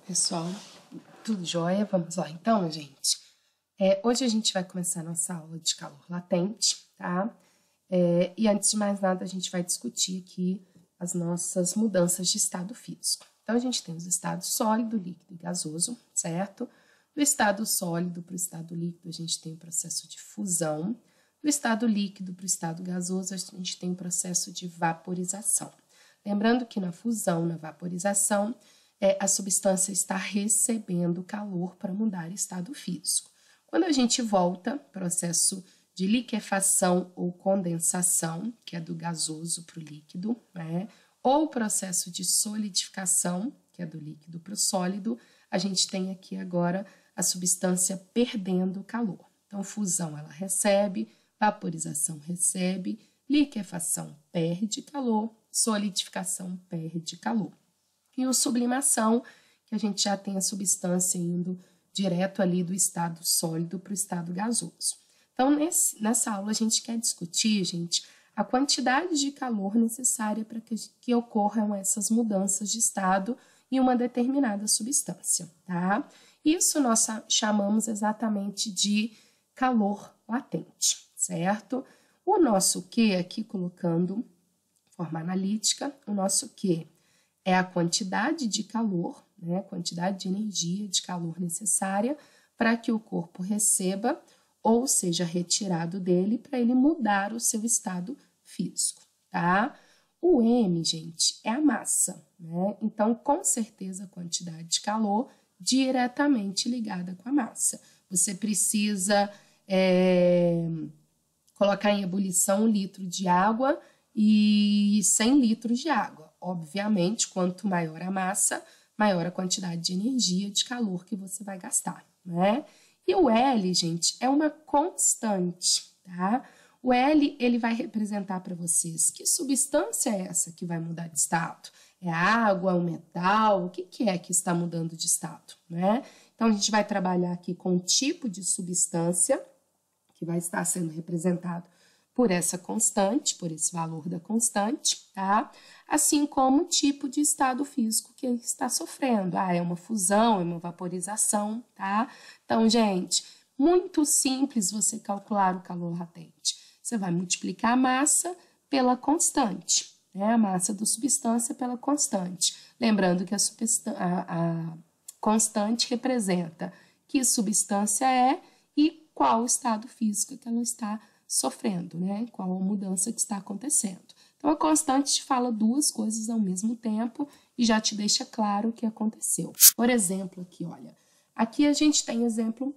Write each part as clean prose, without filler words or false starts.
Pessoal, tudo jóia? Vamos lá então, gente. Hoje a gente vai começar a nossa aula de calor latente, tá? E antes de mais nada, a gente vai discutir aqui as nossas mudanças de estado físico. Então, a gente tem os estados sólido, líquido e gasoso, certo? Do estado sólido para o estado líquido, a gente tem o processo de fusão. Do estado líquido para o estado gasoso, a gente tem o processo de vaporização. Lembrando que na fusão, na vaporização, a substância está recebendo calor para mudar estado físico. Quando a gente volta, processo de liquefação ou condensação, que é do gasoso para o líquido, né? Ou processo de solidificação, que é do líquido para o sólido, a gente tem aqui agora a substância perdendo calor. Então, fusão ela recebe, vaporização recebe, liquefação perde calor, solidificação perde calor. E o sublimação, que a gente já tem a substância indo direto ali do estado sólido para o estado gasoso. Então, nessa aula, a gente quer discutir, gente, a quantidade de calor necessária para que ocorram essas mudanças de estado em uma determinada substância, tá? Isso nós chamamos exatamente de calor latente, certo? O nosso Q, aqui colocando de forma analítica, o nosso Q é a quantidade de calor, né, quantidade de energia, de calor necessária para que o corpo receba ou seja retirado dele para ele mudar o seu estado físico, tá? O M, gente, é a massa, né? Então, com certeza, a quantidade de calor diretamente ligada com a massa. Você precisa colocar em ebulição 1 litro de água e 100 litros de água. Obviamente, quanto maior a massa, maior a quantidade de energia, de calor que você vai gastar, né? E o L, gente, é uma constante, tá? O L, ele vai representar para vocês que substância é essa que vai mudar de estado? É a água, o metal? O que é que está mudando de estado, né? Então, a gente vai trabalhar aqui com o tipo de substância que vai estar sendo representado por essa constante, por esse valor da constante, tá? Assim como o tipo de estado físico que ele está sofrendo. É uma fusão, é uma vaporização, tá? Então, gente, muito simples você calcular o calor latente. Você vai multiplicar a massa pela constante, né? A massa da substância pela constante. Lembrando que a constante representa que substância é e qual estado físico que ela está sofrendo, né? Qual a mudança que está acontecendo. Então, a constante te fala duas coisas ao mesmo tempo e já te deixa claro o que aconteceu. Por exemplo, aqui, olha. Aqui a gente tem exemplo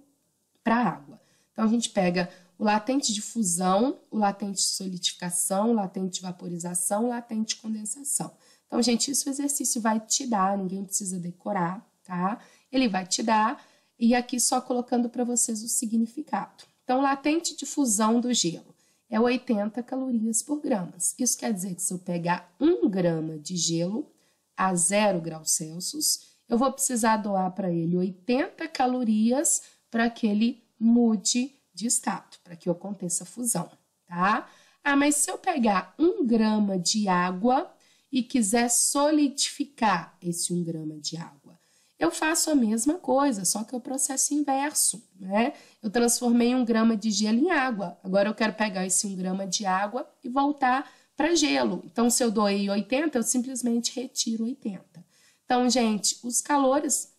para água. Então, a gente pega o latente de fusão, o latente de solidificação, o latente de vaporização, o latente de condensação. Então, gente, isso o exercício vai te dar, ninguém precisa decorar, tá? Ele vai te dar, e aqui só colocando para vocês o significado. Então, latente de fusão do gelo é 80 calorias por gramas. Isso quer dizer que se eu pegar 1 grama de gelo a 0 graus Celsius, eu vou precisar doar para ele 80 calorias para que ele mude de estado, para que aconteça a fusão, tá? Mas se eu pegar 1 grama de água e quiser solidificar esse 1 grama de água, eu faço a mesma coisa, só que é o processo inverso, né? Eu transformei 1 grama de gelo em água. Agora eu quero pegar esse 1 grama de água e voltar para gelo. Então, se eu doei 80, eu simplesmente retiro 80. Então, gente, os calores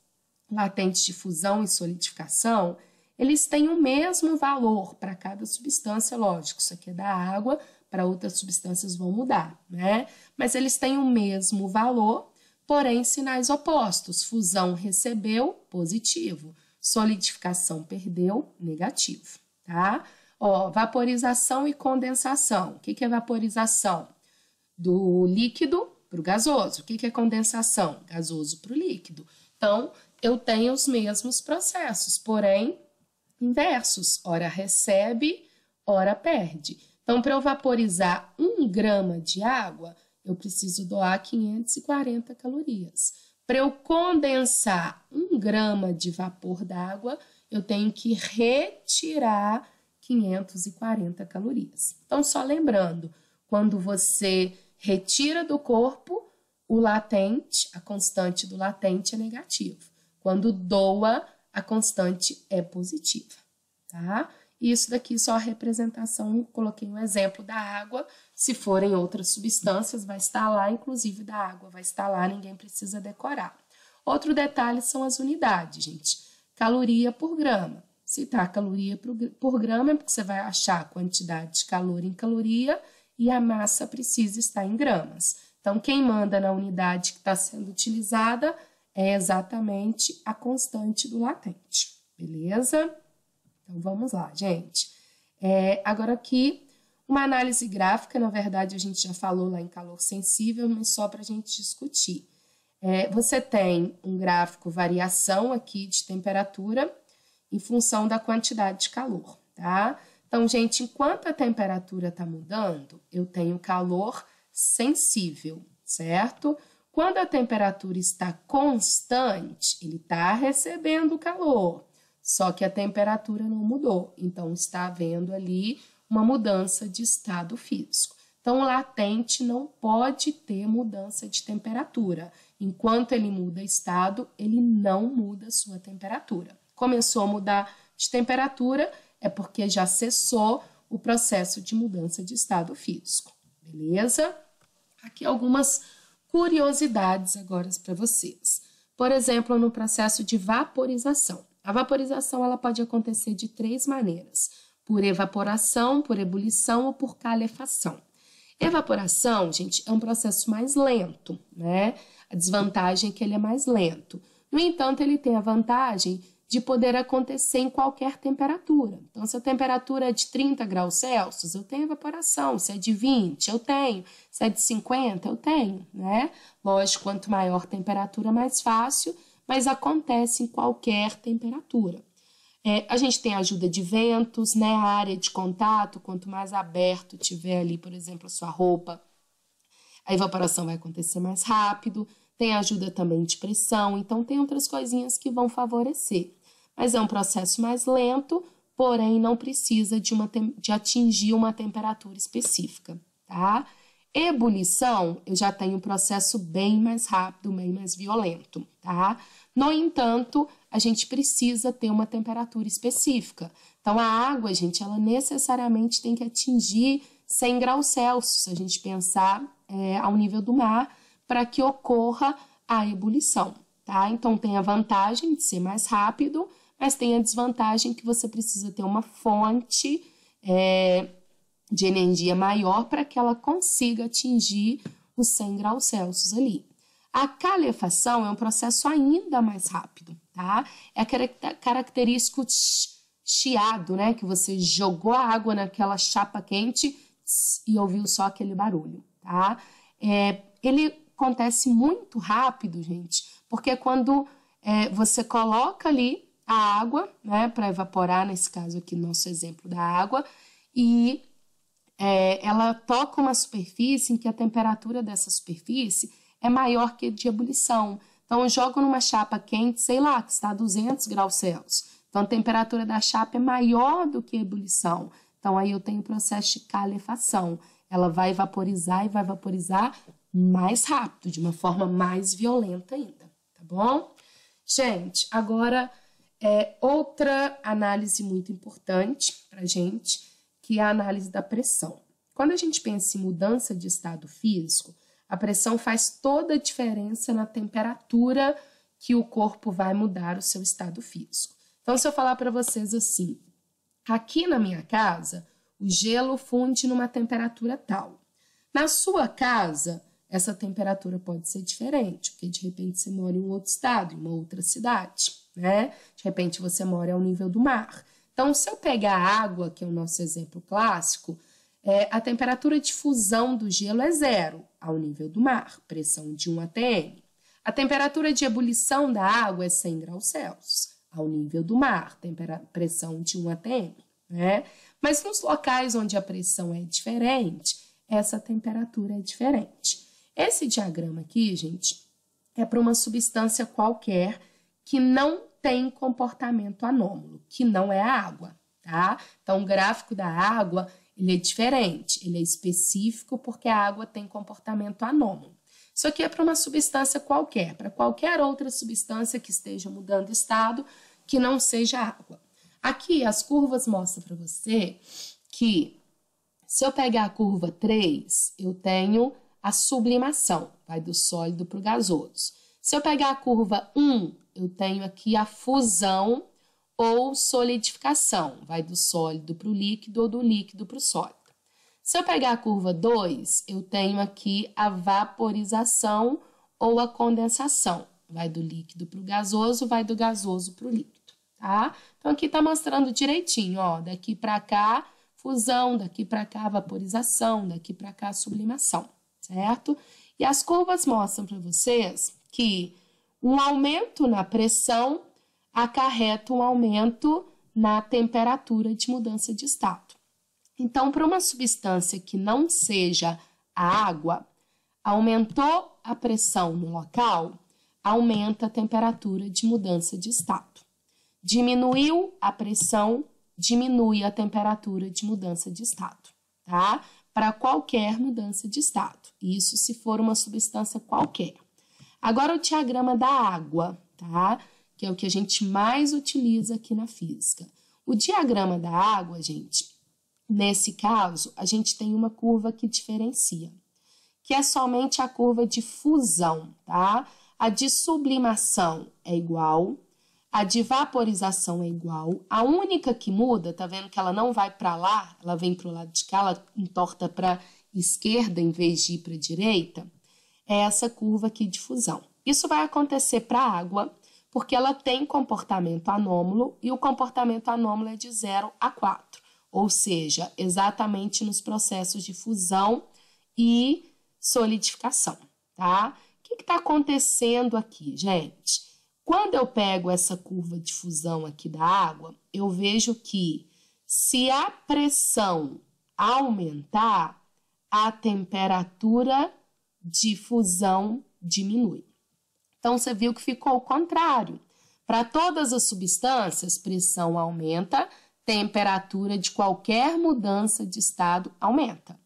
latentes de fusão e solidificação, eles têm o mesmo valor para cada substância, lógico. Isso aqui é da água, para outras substâncias vão mudar, né? Mas eles têm o mesmo valor, porém, sinais opostos. Fusão recebeu, positivo. Solidificação perdeu, negativo, tá? Vaporização e condensação. O que é vaporização? Do líquido para o gasoso. O que é condensação? Gasoso para o líquido. Então, eu tenho os mesmos processos, porém, inversos. Ora recebe, ora perde. Então, para eu vaporizar 1 grama de água, eu preciso doar 540 calorias. Para eu condensar 1 grama de vapor d'água, eu tenho que retirar 540 calorias. Então, só lembrando, quando você retira do corpo, o latente, a constante do latente é negativo. Quando doa, a constante é positiva, tá? E isso daqui só a representação, coloquei um exemplo da água. Se forem outras substâncias, vai estar lá, inclusive da água, vai estar lá, ninguém precisa decorar. Outro detalhe são as unidades, gente. Caloria por grama. Se tá caloria por grama, é porque você vai achar a quantidade de calor em caloria e a massa precisa estar em gramas. Então, quem manda na unidade que está sendo utilizada é exatamente a constante do latente, beleza? Então, vamos lá, gente. Agora aqui, uma análise gráfica, na verdade, a gente já falou lá em calor sensível, mas só para a gente discutir. Você tem um gráfico variação aqui de temperatura em função da quantidade de calor, tá? Então, gente, enquanto a temperatura está mudando, eu tenho calor sensível, certo? Quando a temperatura está constante, ele está recebendo calor, só que a temperatura não mudou, então está havendo ali uma mudança de estado físico. Então, o latente não pode ter mudança de temperatura. Enquanto ele muda estado, ele não muda a sua temperatura. Começou a mudar de temperatura, é porque já cessou o processo de mudança de estado físico, beleza? Aqui algumas curiosidades agora para vocês. Por exemplo, no processo de vaporização. A vaporização ela pode acontecer de 3 maneiras: por evaporação, por ebulição ou por calefação. Evaporação, gente, é um processo mais lento, né? A desvantagem é que ele é mais lento. No entanto, ele tem a vantagem de poder acontecer em qualquer temperatura. Então, se a temperatura é de 30 graus Celsius, eu tenho evaporação. Se é de 20, eu tenho. Se é de 50, eu tenho, né? Lógico, quanto maior a temperatura, mais fácil, mas acontece em qualquer temperatura. A gente tem a ajuda de ventos, né? A área de contato, quanto mais aberto tiver ali, por exemplo, a sua roupa, a evaporação vai acontecer mais rápido. Tem a ajuda também de pressão, então tem outras coisinhas que vão favorecer. Mas é um processo mais lento, porém não precisa de atingir uma temperatura específica, tá? Ebulição, eu já tenho um processo bem mais rápido, bem mais violento, tá? No entanto, a gente precisa ter uma temperatura específica. Então, a água, gente, ela necessariamente tem que atingir 100 graus Celsius, se a gente pensar ao nível do mar, para que ocorra a ebulição, tá? Então, tem a vantagem de ser mais rápido, mas tem a desvantagem que você precisa ter uma fonte de energia maior para que ela consiga atingir os 100 graus Celsius ali. A calefação é um processo ainda mais rápido, tá? É característico chiado, né? Que você jogou a água naquela chapa quente e ouviu só aquele barulho, tá? Ele acontece muito rápido, gente, porque quando você coloca ali a água, né, para evaporar, nesse caso aqui, nosso exemplo da água, e ela toca uma superfície em que a temperatura dessa superfície é maior que a de ebulição. Então, eu jogo numa chapa quente, sei lá, que está a 200 graus Celsius. Então, a temperatura da chapa é maior do que a ebulição. Então, aí eu tenho o processo de calefação. Ela vai vaporizar e vai vaporizar mais rápido, de uma forma mais violenta ainda, tá bom? Gente, agora outra análise muito importante pra gente, que é a análise da pressão. Quando a gente pensa em mudança de estado físico, a pressão faz toda a diferença na temperatura que o corpo vai mudar o seu estado físico. Então, se eu falar para vocês assim, aqui na minha casa, o gelo funde numa temperatura tal. Na sua casa, essa temperatura pode ser diferente, porque de repente você mora em um outro estado, em uma outra cidade, né? De repente você mora ao nível do mar. Então, se eu pegar a água, que é o nosso exemplo clássico, a temperatura de fusão do gelo é 0 ao nível do mar, pressão de 1 atm. A temperatura de ebulição da água é 100 graus Celsius, ao nível do mar, pressão de 1 atm, né? Mas nos locais onde a pressão é diferente, essa temperatura é diferente. Esse diagrama aqui, gente, é para uma substância qualquer que não tem comportamento anômalo, que não é a água, tá? Então, o gráfico da água, ele é diferente, ele é específico porque a água tem comportamento anômalo. Isso aqui é para uma substância qualquer, para qualquer outra substância que esteja mudando de estado, que não seja água. Aqui as curvas mostram para você que se eu pegar a curva 3, eu tenho a sublimação, vai do sólido para o gasoso. Se eu pegar a curva 1, eu tenho aqui a fusão ou solidificação, vai do sólido para o líquido ou do líquido para o sólido. Se eu pegar a curva 2, eu tenho aqui a vaporização ou a condensação, vai do líquido para o gasoso, vai do gasoso para o líquido, tá? Então, aqui está mostrando direitinho, ó, daqui para cá, fusão, daqui para cá, vaporização, daqui para cá, sublimação, certo? E as curvas mostram para vocês que um aumento na pressão acarreta um aumento na temperatura de mudança de estado. Então, para uma substância que não seja a água, aumentou a pressão no local, aumenta a temperatura de mudança de estado. Diminuiu a pressão, diminui a temperatura de mudança de estado, tá? Para qualquer mudança de estado. Isso se for uma substância qualquer. Agora, o diagrama da água, tá? Que é o que a gente mais utiliza aqui na física. O diagrama da água, gente, nesse caso, a gente tem uma curva que diferencia, que é somente a curva de fusão, tá? A de sublimação é igual, a de vaporização é igual, a única que muda, tá vendo que ela não vai para lá, ela vem para o lado de cá, ela entorta para esquerda em vez de ir para a direita, é essa curva aqui de fusão. Isso vai acontecer para a água, porque ela tem comportamento anômalo e o comportamento anômalo é de 0 a 4. Ou seja, exatamente nos processos de fusão e solidificação, tá? O que está acontecendo aqui, gente? Quando eu pego essa curva de fusão aqui da água, eu vejo que se a pressão aumentar, a temperatura de fusão diminui. Então, você viu que ficou o contrário. Para todas as substâncias, pressão aumenta, temperatura de qualquer mudança de estado aumenta.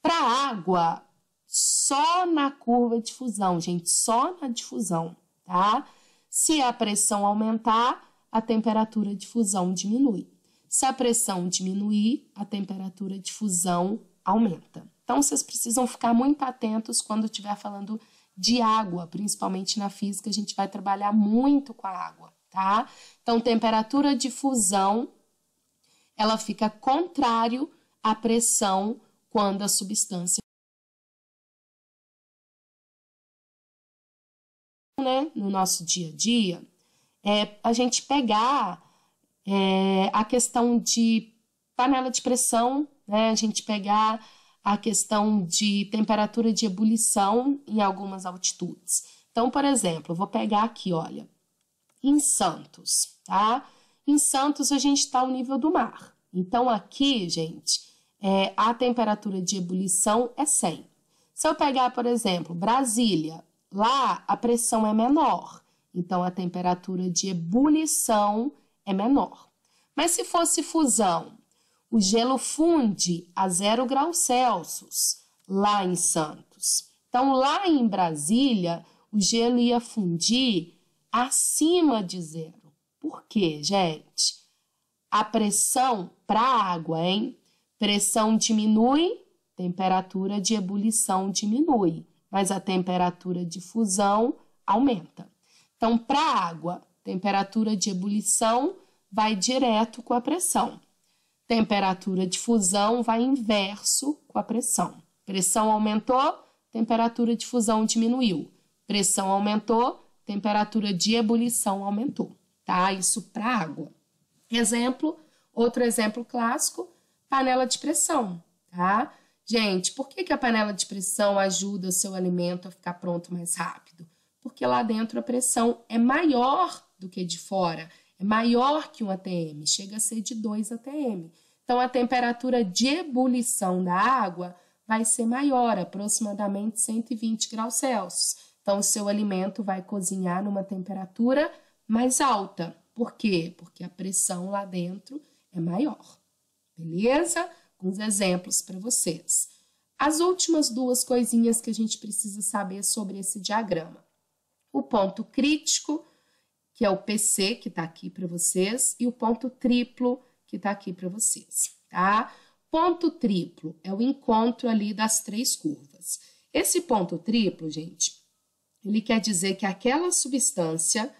Para a água, só na curva de fusão, gente, só na difusão, tá? Se a pressão aumentar, a temperatura de fusão diminui. Se a pressão diminuir, a temperatura de fusão aumenta. Então, vocês precisam ficar muito atentos quando estiver falando de água, principalmente na física, a gente vai trabalhar muito com a água, tá? Então, temperatura de fusão, ela fica contrário à pressão quando a substância, né, no nosso dia a dia, a gente pegar a questão de panela de pressão, né, a gente pegar a questão de temperatura de ebulição em algumas altitudes. Então, por exemplo, eu vou pegar aqui, olha, em Santos, tá? Em Santos a gente está ao nível do mar. Então, aqui, gente, a temperatura de ebulição é 100. Se eu pegar, por exemplo, Brasília, lá a pressão é menor, então a temperatura de ebulição é menor. Mas se fosse fusão, o gelo funde a 0 graus Celsius lá em Santos. Então, lá em Brasília, o gelo ia fundir acima de 0. Por quê, gente? A pressão para a água, hein? Pressão diminui, temperatura de ebulição diminui, mas a temperatura de fusão aumenta. Então, para a água, temperatura de ebulição vai direto com a pressão. Temperatura de fusão vai inverso com a pressão. Pressão aumentou, temperatura de fusão diminuiu. Pressão aumentou, temperatura de ebulição aumentou, tá? Isso para água. Outro exemplo clássico, panela de pressão, tá? Gente, por que a panela de pressão ajuda o seu alimento a ficar pronto mais rápido? Porque lá dentro a pressão é maior do que de fora, é maior que 1 atm, chega a ser de 2 atm. Então, a temperatura de ebulição da água vai ser maior, aproximadamente 120 graus Celsius. Então, o seu alimento vai cozinhar numa temperatura mais alta. Por quê? Porque a pressão lá dentro é maior. Beleza? Alguns exemplos para vocês. As últimas duas coisinhas que a gente precisa saber sobre esse diagrama. O ponto crítico, que é o PC, que está aqui para vocês, e o ponto triplo, que está aqui para vocês, tá? Ponto triplo é o encontro ali das três curvas. Esse ponto triplo, gente, ele quer dizer que aquela substância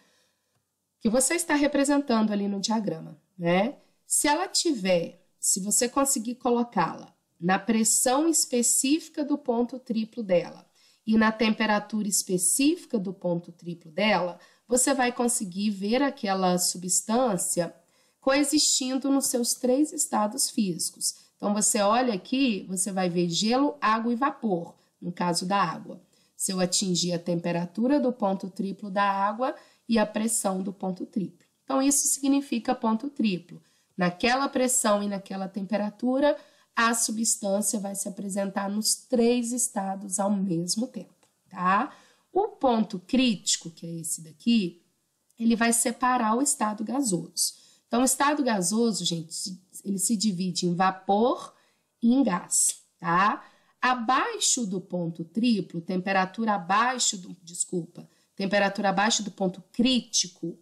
que você está representando ali no diagrama, né? Se você conseguir colocá-la na pressão específica do ponto triplo dela e na temperatura específica do ponto triplo dela, você vai conseguir ver aquela substância coexistindo nos seus três estados físicos. Então, você olha aqui, você vai ver gelo, água e vapor, no caso da água. Se eu atingir a temperatura do ponto triplo da água e a pressão do ponto triplo. Então, isso significa ponto triplo. Naquela pressão e naquela temperatura, a substância vai se apresentar nos três estados ao mesmo tempo, tá? O ponto crítico, que é esse daqui, ele vai separar o estado gasoso. Então, o estado gasoso, gente, ele se divide em vapor e em gás, tá? Abaixo do ponto triplo, temperatura abaixo do ponto crítico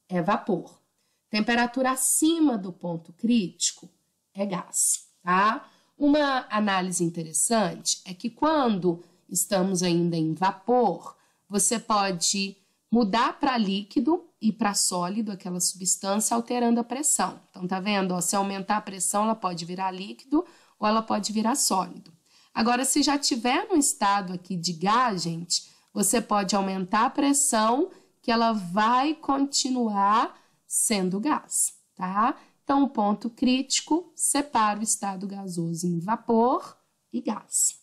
é vapor. Temperatura acima do ponto crítico é gás, tá? Uma análise interessante é que quando estamos ainda em vapor, você pode mudar para líquido e para sólido aquela substância alterando a pressão. Então, tá vendo? Ó, se aumentar a pressão, ela pode virar líquido ou ela pode virar sólido. Agora, se já tiver no estado aqui de gás, gente, você pode aumentar a pressão que ela vai continuar sendo gás, tá? Então, o ponto crítico separa o estado gasoso em vapor e gás.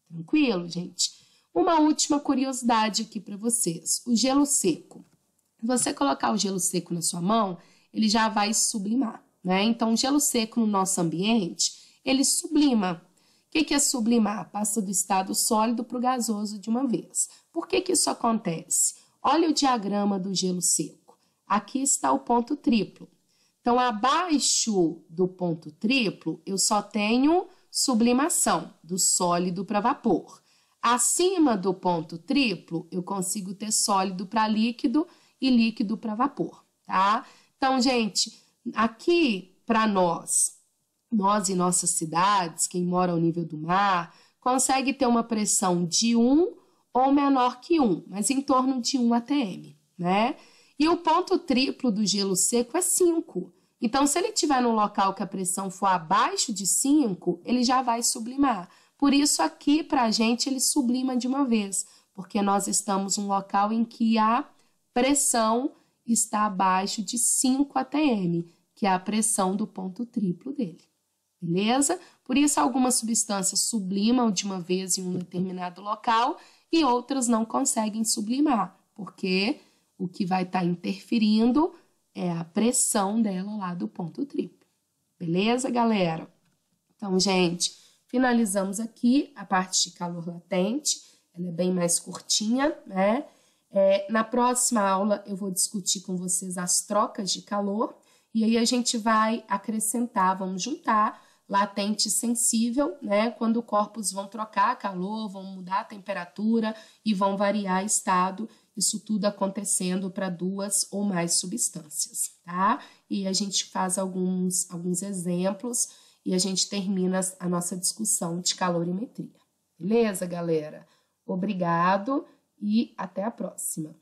Tranquilo, gente? Uma última curiosidade aqui para vocês. O gelo seco. Se você colocar o gelo seco na sua mão, ele já vai sublimar, né? Então, o gelo seco no nosso ambiente, ele sublima. O que é sublimar? Passa do estado sólido para o gasoso de uma vez. Por que isso acontece? Olha o diagrama do gelo seco. Aqui está o ponto triplo. Então, abaixo do ponto triplo, eu só tenho sublimação, do sólido para vapor. Acima do ponto triplo, eu consigo ter sólido para líquido e líquido para vapor, tá? Então, gente, aqui para nós e nossas cidades, quem mora ao nível do mar, consegue ter uma pressão de 1 ou menor que 1, mas em torno de 1 atm, né? E o ponto triplo do gelo seco é 5. Então, se ele estiver num local que a pressão for abaixo de 5, ele já vai sublimar. Por isso, aqui, para a gente, ele sublima de uma vez, porque nós estamos num local em que a pressão está abaixo de 5 atm, que é a pressão do ponto triplo dele. Beleza? Por isso, algumas substâncias sublimam de uma vez em um determinado local e outras não conseguem sublimar, porque o que vai estar interferindo é a pressão dela lá do ponto triplo. Beleza, galera? Então, gente, finalizamos aqui a parte de calor latente. Ela é bem mais curtinha, né? Na próxima aula, eu vou discutir com vocês as trocas de calor. E aí, a gente vai acrescentar, vamos juntar latente e sensível, né? Quando corpos vão trocar calor, vão mudar a temperatura e vão variar estado. Isso tudo acontecendo para 2 ou mais substâncias, tá? E a gente faz alguns exemplos e a gente termina a nossa discussão de calorimetria. Beleza, galera? Obrigado e até a próxima.